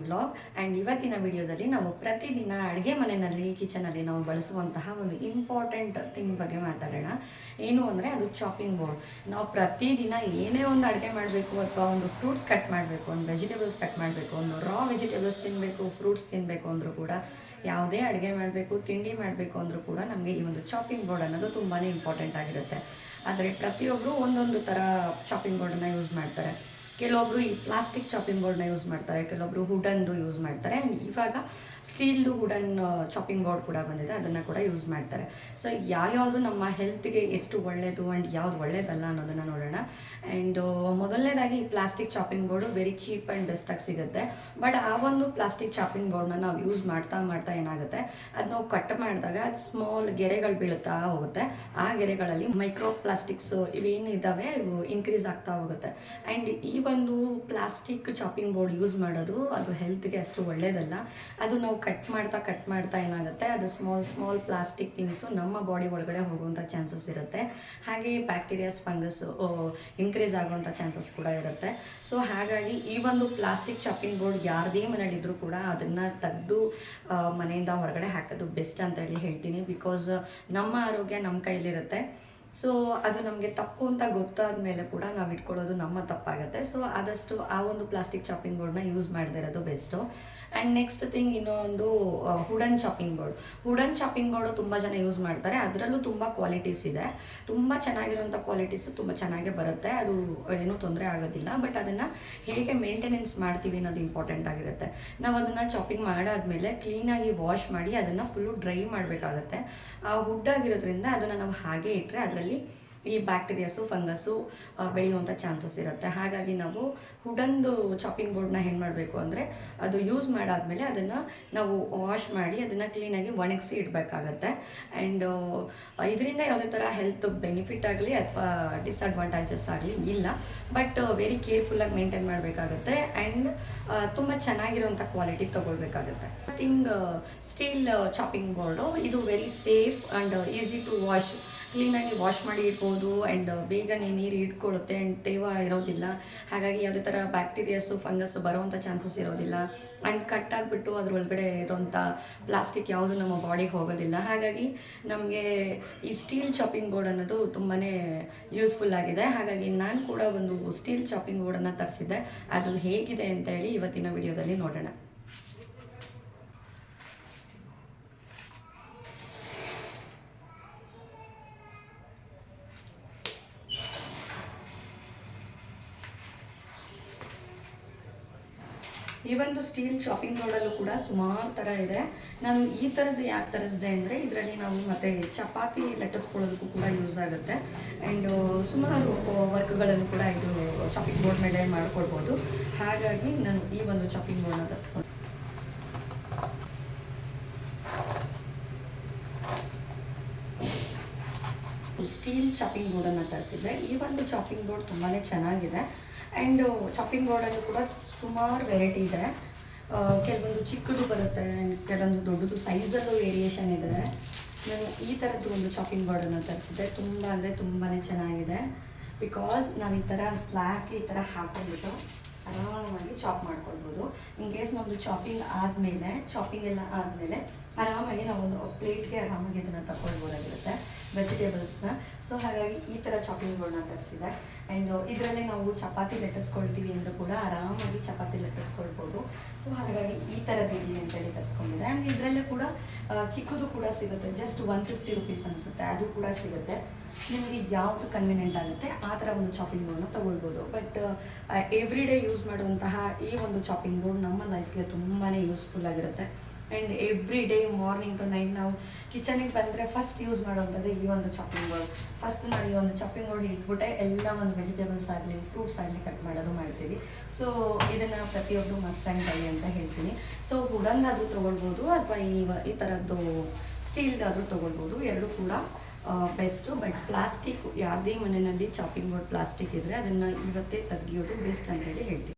Blog. And ಇವತ್ತಿನ ವಿಡಿಯೋದಲ್ಲಿ ನಾವು ಪ್ರತಿದಿನ ಅಡುಗೆ ಮನೆಯಲ್ಲಿ ಕಿಚನಲ್ಲಿ ನಾವು ಬಳಸುವಂತಹ ಒಂದು ಇಂಪಾರ್ಟೆಂಟ್ ಥಿಂಗ್ ಬಗ್ಗೆ ಮಾತಾಡೋಣ. ಏನು ಅಂದರೆ ಅದು ಚಾಪಿಂಗ್ ಬೋರ್ಡ್. ನಾವು ಪ್ರತಿದಿನ ಏನೇ ಒಂದು ಅಡುಗೆ ಮಾಡಬೇಕು ಅಥವಾ ಒಂದು ಫ್ರೂಟ್ಸ್ ಕಟ್ ಮಾಡಬೇಕು, ಒಂದು ವೆಜಿಟೇಬಲ್ಸ್ ಕಟ್ ಮಾಡಬೇಕು, ಒಂದು ರಾ ವೆಜಿಟೇಬಲ್ಸ್ ತಿನ್ನಬೇಕು, ಫ್ರೂಟ್ಸ್ ತಿನ್ನಬೇಕು ಅಂದರೂ ಕೂಡ, ಯಾವುದೇ ಅಡುಗೆ ಮಾಡಬೇಕು, ತಿಂಡಿ ಮಾಡಬೇಕು ಅಂದರೂ ಕೂಡ ನಮಗೆ ಈ ಒಂದು ಚಾಪಿಂಗ್ ಬೋರ್ಡ್ ಅನ್ನೋದು ತುಂಬಾ ಇಂಪಾರ್ಟೆಂಟ್ ಆಗಿರುತ್ತೆ. ಆದರೆ ಪ್ರತಿಯೊಬ್ಬರು ಒಂದೊಂದು ಥರ ಚಾಪಿಂಗ್ ಬೋರ್ಡನ್ನು ಯೂಸ್ ಮಾಡ್ತಾರೆ. ಕೆಲವೊಬ್ಬರು ಈ ಪ್ಲಾಸ್ಟಿಕ್ ಚಾಪಿಂಗ್ ಬೋರ್ಡ್ನ ಯೂಸ್ ಮಾಡ್ತಾರೆ, ಕೆಲವೊಬ್ಬರು ವುಡನ್ದು ಯೂಸ್ ಮಾಡ್ತಾರೆ. ಆ್ಯಂಡ್ ಇವಾಗ ಸ್ಟೀಲ್ದು ವುಡನ್ ಚಾಪಿಂಗ್ ಬೋರ್ಡ್ ಕೂಡ ಬಂದಿದೆ, ಅದನ್ನು ಕೂಡ ಯೂಸ್ ಮಾಡ್ತಾರೆ. ಸೊ ಯಾವ್ಯಾವುದು ನಮ್ಮ ಹೆಲ್ತ್ಗೆ ಎಷ್ಟು ಒಳ್ಳೆಯದು ಆ್ಯಂಡ್ ಯಾವ್ದು ಒಳ್ಳೆಯದಲ್ಲ ಅನ್ನೋದನ್ನು ನೋಡೋಣ. ಆ್ಯಂಡ್ ಮೊದಲನೇದಾಗಿ ಈ plastic chopping board very cheap and ಬೆಸ್ಟಾಗಿ ಸಿಗುತ್ತೆ. ಬಟ್ ಆ ಒಂದು ಪ್ಲಾಸ್ಟಿಕ್ ಚಾಪಿಂಗ್ ಬೋರ್ಡ್ನ ನಾವು ಯೂಸ್ ಮಾಡ್ತಾ ಏನಾಗುತ್ತೆ, ಅದು ನಾವು ಕಟ್ ಮಾಡಿದಾಗ ಅದು ಸ್ಮಾಲ್ ಗೆರೆಗಳು ಬೀಳುತ್ತಾ ಹೋಗುತ್ತೆ. ಆ ಗೆರೆಗಳಲ್ಲಿ ಮೈಕ್ರೋ ಪ್ಲಾಸ್ಟಿಕ್ಸ್ ಇವೇನಿದ್ದಾವೆ ಇವು ಇನ್ಕ್ರೀಸ್ ಆಗ್ತಾ ಹೋಗುತ್ತೆ. ಆ್ಯಂಡ್ ಈ ಒಂದು ಪ್ಲಾಸ್ಟಿಕ್ ಚಾಪಿಂಗ್ ಬೋರ್ಡ್ ಯೂಸ್ ಮಾಡೋದು ಅದು ಹೆಲ್ತ್ಗೆ ಅಷ್ಟು ಒಳ್ಳೆಯದಲ್ಲ. ಅದು ನಾವು ಕಟ್ ಮಾಡ್ತಾ ಏನಾಗುತ್ತೆ, ಅದು ಸ್ಮಾಲ್ ಪ್ಲಾಸ್ಟಿಕ್ ಥಿಂಗ್ಸು ನಮ್ಮ ಬಾಡಿ ಒಳಗಡೆ ಹೋಗುವಂಥ ಚಾನ್ಸಸ್ ಇರುತ್ತೆ. ಹಾಗೆ ಬ್ಯಾಕ್ಟೀರಿಯಾಸ್ ಫಂಗಸ್ ಇನ್ಕ್ರೀಸ್ ಆಗುವಂಥ ಚಾನ್ಸಸ್ ಕೂಡ ಇರುತ್ತೆ. ಸೊ ಹಾಗಾಗಿ ಈ ಒಂದು ಪ್ಲಾಸ್ಟಿಕ್ ಚಾಪಿಂಗ್ ಬೋರ್ಡ್ ಯಾರದೇ ಮನೇಲಿದ್ದರೂ ಕೂಡ ಅದನ್ನು ತೆಗೆದು ಮನೆಯಿಂದ ಹೊರಗಡೆ ಹಾಕೋದು ಬೆಸ್ಟ್ ಅಂತ ಹೇಳ್ತೀನಿ. ಬಿಕಾಸ್ ನಮ್ಮ ಆರೋಗ್ಯ ನಮ್ಮ ಕೈಲಿರುತ್ತೆ. ಸೊ ಅದು ನಮಗೆ ತಪ್ಪು ಅಂತ ಗೊತ್ತಾದ ಮೇಲೆ ಕೂಡ ನಾವು ಇಟ್ಕೊಳ್ಳೋದು ನಮ್ಮ ತಪ್ಪಾಗುತ್ತೆ. ಸೊ ಆದಷ್ಟು ಆ ಒಂದು ಪ್ಲಾಸ್ಟಿಕ್ ಚಾಪಿಂಗ್ ಬೋರ್ಡ್ನ ಯೂಸ್ ಮಾಡದೇ ಇರೋದು ಬೆಸ್ಟು. ಆ್ಯಂಡ್ ನೆಕ್ಸ್ಟ್ ಥಿಂಗ್ ಇನ್ನೊಂದು ವುಡನ್ ಚಾಪಿಂಗ್ ಬೋರ್ಡು ತುಂಬ ಜನ ಯೂಸ್ ಮಾಡ್ತಾರೆ. ಅದರಲ್ಲೂ ತುಂಬ ಕ್ವಾಲಿಟೀಸ್ ಇದೆ, ತುಂಬ ಚೆನ್ನಾಗಿರೋಂಥ ಕ್ವಾಲಿಟೀಸು ತುಂಬ ಚೆನ್ನಾಗೇ ಬರುತ್ತೆ, ಅದು ಏನೂ ತೊಂದರೆ ಆಗೋದಿಲ್ಲ. ಬಟ್ ಅದನ್ನು ಹೇಗೆ ಮೇಂಟೆನೆನ್ಸ್ ಮಾಡ್ತೀವಿ ಅನ್ನೋದು ಇಂಪಾರ್ಟೆಂಟ್ ಆಗಿರುತ್ತೆ. ನಾವು ಅದನ್ನು ಚಾಪಿಂಗ್ ಮಾಡಾದಮೇಲೆ ಕ್ಲೀನಾಗಿ ವಾಶ್ ಮಾಡಿ ಅದನ್ನು ಫುಲ್ಲು ಡ್ರೈ ಮಾಡಬೇಕಾಗತ್ತೆ. ಆ ವುಡ್ ಆಗಿರೋದ್ರಿಂದ ಅದನ್ನು ನಾವು ಹಾಗೆ ಇಟ್ಟರೆ ಅದರಲ್ಲಿ ಈ ಬ್ಯಾಕ್ಟೀರಿಯಾಸು ಫಂಗಸ್ಸು ಬೆಳೆಯುವಂಥ ಚಾನ್ಸಸ್ ಇರುತ್ತೆ. ಹಾಗಾಗಿ ನಾವು ವುಡನ್ದು ಚಾಪಿಂಗ್ ಬೋರ್ಡ್ನ ಏನು ಮಾಡಬೇಕು ಅಂದರೆ, ಅದು ಯೂಸ್ ಮಾಡಾದಮೇಲೆ ಅದನ್ನು ನಾವು ವಾಶ್ ಮಾಡಿ ಅದನ್ನು ಕ್ಲೀನಾಗಿ ಒಣಗಿಸಿ ಇಡಬೇಕಾಗತ್ತೆ. ಆ್ಯಂಡ್ ಇದರಿಂದ ಯಾವುದೇ ಥರ ಹೆಲ್ತ್ ಬೆನಿಫಿಟ್ ಆಗಲಿ ಅಥವಾ ಡಿಸ್ಅಡ್ವಾಂಟೇಜಸ್ ಆಗಲಿ ಇಲ್ಲ. ಬಟ್ ವೆರಿ ಕೇರ್ಫುಲ್ಲಾಗಿ ಮೇಂಟೈನ್ ಮಾಡಬೇಕಾಗತ್ತೆ. ಆ್ಯಂಡ್ ತುಂಬ ಚೆನ್ನಾಗಿರೋಂಥ ಕ್ವಾಲಿಟಿ ತೊಗೊಳ್ಬೇಕಾಗತ್ತೆ. ಥಿಂಗ್ ಸ್ಟೀಲ್ ಚಾಪಿಂಗ್ ಬೋರ್ಡು ಇದು very safe and easy to wash. ಕ್ಲೀನಾಗಿ ವಾಶ್ ಮಾಡಿ ಇಡ್ಬೋದು. ಆ್ಯಂಡ್ ಬೇಗನೆ ನೀರು ಇಟ್ಕೊಳ್ಳುತ್ತೆ ಆ್ಯಂಡ್ ತೇವ ಇರೋದಿಲ್ಲ. ಹಾಗಾಗಿ ಯಾವುದೇ ಥರ ಬ್ಯಾಕ್ಟೀರಿಯಾಸು ಫಂಗಸ್ಸು ಬರೋವಂಥ ಚಾನ್ಸಸ್ ಇರೋದಿಲ್ಲ. ಆ್ಯಂಡ್ ಕಟ್ಟಾಗಿಬಿಟ್ಟು ಅದರೊಳಗಡೆ ಇರೋಂಥ ಪ್ಲಾಸ್ಟಿಕ್ ಯಾವುದು ನಮ್ಮ ಬಾಡಿಗೆ ಹೋಗೋದಿಲ್ಲ. ಹಾಗಾಗಿ ನಮಗೆ ಈ ಸ್ಟೀಲ್ ಚಾಪಿಂಗ್ ಬೋರ್ಡ್ ಅನ್ನೋದು ತುಂಬಾ ಯೂಸ್ಫುಲ್ ಆಗಿದೆ. ಹಾಗಾಗಿ ನಾನು ಕೂಡ ಒಂದು ಸ್ಟೀಲ್ ಚಾಪಿಂಗ್ ಬೋರ್ಡನ್ನು ತರಿಸಿದ್ದೆ. ಅದು ಹೇಗಿದೆ ಅಂತೇಳಿ ಇವತ್ತಿನ ವಿಡಿಯೋದಲ್ಲಿ ನೋಡೋಣ. ಈ ಒಂದು ಸ್ಟೀಲ್ ಚಾಪಿಂಗ್ ಬೋರ್ಡಲ್ಲೂ ಕೂಡ ಸುಮಾರು ಥರ ಇದೆ. ನಾನು ಈ ಥರದ್ದು ಯಾಕೆ ತರಿಸಿದೆ ಅಂದರೆ, ಇದರಲ್ಲಿ ನಾವು ಮತ್ತು ಚಪಾತಿ ಲಟ್ಟಿಸ್ಕೊಳ್ಳೋದಕ್ಕೂ ಕೂಡ ಯೂಸ್ ಆಗುತ್ತೆ. ಆ್ಯಂಡ್ ಸುಮಾರು ವರ್ಕ್ಗಳನ್ನು ಕೂಡ ಇದು ಚಾಪಿಂಗ್ ಬೋರ್ಡ್ ಮೇಲೆ ಮಾಡ್ಕೊಳ್ಬೋದು. ಹಾಗಾಗಿ ನಾನು ಈ ಒಂದು ಚಾಪಿಂಗ್ ಬೋರ್ಡನ್ನ ತರಿಸ್ಕೊಂಡು ಸ್ಟೀಲ್ ಚಾಪಿಂಗ್ ಬೋರ್ಡನ್ನು ತರಿಸಿದ್ದೆ. ಈ ಒಂದು ಚಾಪಿಂಗ್ ಬೋರ್ಡ್ ತುಂಬಾ ಚೆನ್ನಾಗಿದೆ. ಆ್ಯಂಡ್ ಚಾಪಿಂಗ್ ಬೋರ್ಡಲ್ಲೂ ಕೂಡ ಸುಮಾರು ವೆರೈಟಿ ಇದೆ. ಕೆಲವೊಂದು ಚಿಕ್ಕದು ಬರುತ್ತೆ, ಕೆಲವೊಂದು ದೊಡ್ಡದು ಸೈಜಲ್ಲೂ ವೇರಿಯೇಷನ್ ಇದೆ. ನಾನು ಈ ಥರದ್ದು ಒಂದು ಚಾಪಿಂಗ್ ಬೋರ್ಡನ್ನು ತರಿಸಿದ್ದೆ. ತುಂಬ ಅಂದರೆ ತುಂಬಾ ಚೆನ್ನಾಗಿದೆ. ಬಿಕಾಸ್ ನಾವು ಈ ಥರ ಸ್ಲ್ಯಾಕ್ ಈ ಥರ ಹಾಕ್ಕೊಂಡ್ಬಿಟ್ಟು ಆರಾಮಾಗಿ ಚಾಪ್ ಮಾಡ್ಕೊಳ್ಬೋದು. ಇನ್ ಕೇಸ್ ನಮ್ಮದು ಚಾಪಿಂಗ್ ಎಲ್ಲ ಆದಮೇಲೆ ಆರಾಮಾಗಿ ನಾವೊಂದು ಪ್ಲೇಟ್ಗೆ ಆರಾಮಾಗಿ ಇದನ್ನು ತಗೊಳ್ಬೋದಾಗಿರುತ್ತೆ ವೆಜಿಟೇಬಲ್ಸ್ನ. ಸೊ ಹಾಗಾಗಿ ಈ ಥರ ಚಾಪಿಂಗ್ ಬೋರ್ಡ್ನ ತರಿಸಿದೆ. ಆ್ಯಂಡ್ ಇದರಲ್ಲೇ ನಾವು ಚಪಾತಿ ಲಟ್ಟಿಸ್ಕೊಳ್ತೀವಿ ಅಂದರೂ ಕೂಡ ಆರಾಮಾಗಿ ಚಪಾತಿ ಲಟ್ಟಿಸ್ಕೊಳ್ಬೋದು. ಸೊ ಹಾಗಾಗಿ ಈ ಥರದ್ದು ಇರಲಿ ಅಂತೇಳಿ ತರಿಸ್ಕೊಂಡಿದೆ. ಆ್ಯಂಡ್ ಇದರಲ್ಲೇ ಕೂಡ ಚಿಕ್ಕದು ಕೂಡ ಸಿಗುತ್ತೆ, ಜಸ್ಟ್ 150 ರುಪೀಸ್ ಅನಿಸುತ್ತೆ, ಅದು ಕೂಡ ಸಿಗುತ್ತೆ. ನಿಮಗೆ ಯಾವುದು ಕನ್ವೀನಿಯೆಂಟ್ ಆಗುತ್ತೆ ಆ ಥರ ಒಂದು ಚಾಪಿಂಗ್ ಬೋರ್ಡ್ನ ತೊಗೊಳ್ಬೋದು. ಬಟ್ ಎವ್ರಿ ಡೇ ಯೂಸ್ ಮಾಡುವಂತಹ ಈ ಒಂದು ಚಾಪಿಂಗ್ ಬೋರ್ಡ್ ನಮ್ಮ ಲೈಫ್ಗೆ ತುಂಬಾ ಯೂಸ್ಫುಲ್ ಆಗಿರುತ್ತೆ. And every day morning to night ನಾವು ಕಿಚನಿಗೆ ಬಂದರೆ ಫಸ್ಟ್ ಯೂಸ್ ಮಾಡೋವಂಥದ್ದು ಈ ಒಂದು ಚಾಪಿಂಗ್ ಬೋರ್ಡ್. ಫಸ್ಟ್ ನಾವು ಈ ಒಂದು ಚಾಪಿಂಗ್ ಬೋರ್ಡ್ ಇಟ್ಬಿಟ್ಟೆ ಎಲ್ಲ ಒಂದು ವೆಜಿಟೇಬಲ್ಸ್ ಆಗಲಿ ಫ್ರೂಟ್ಸ್ ಆಗಲಿ ಕಟ್ ಮಾಡ್ತೀವಿ. ಸೊ ಇದನ್ನು ಪ್ರತಿಯೊಬ್ಬರು ಮಸ್ಟ್ ಆ್ಯಂಡ್ ಬೈ ಅಂತ ಹೇಳ್ತೀನಿ. ಸೊ ವುಡನ್ನಾದರೂ ತೊಗೊಳ್ಬೋದು ಅಥವಾ ಈ ಥರದ್ದು ಸ್ಟೀಲ್ದಾದರೂ ತೊಗೊಳ್ಬೋದು, ಎರಡೂ ಕೂಡ ಬೆಸ್ಟು. ಬಟ್ ಪ್ಲಾಸ್ಟಿಕ್ ಯಾವುದೇ ಮನೆಯಲ್ಲಿ ಚಾಪಿಂಗ್ ಬೋರ್ಡ್ ಪ್ಲಾಸ್ಟಿಕ್ ಇದ್ದರೆ ಅದನ್ನು ಇವತ್ತೇ ತೆಗಿಯೋದು ಬೆಸ್ಟ್ ಅಂತೇಳಿ ಹೇಳ್ತೀನಿ.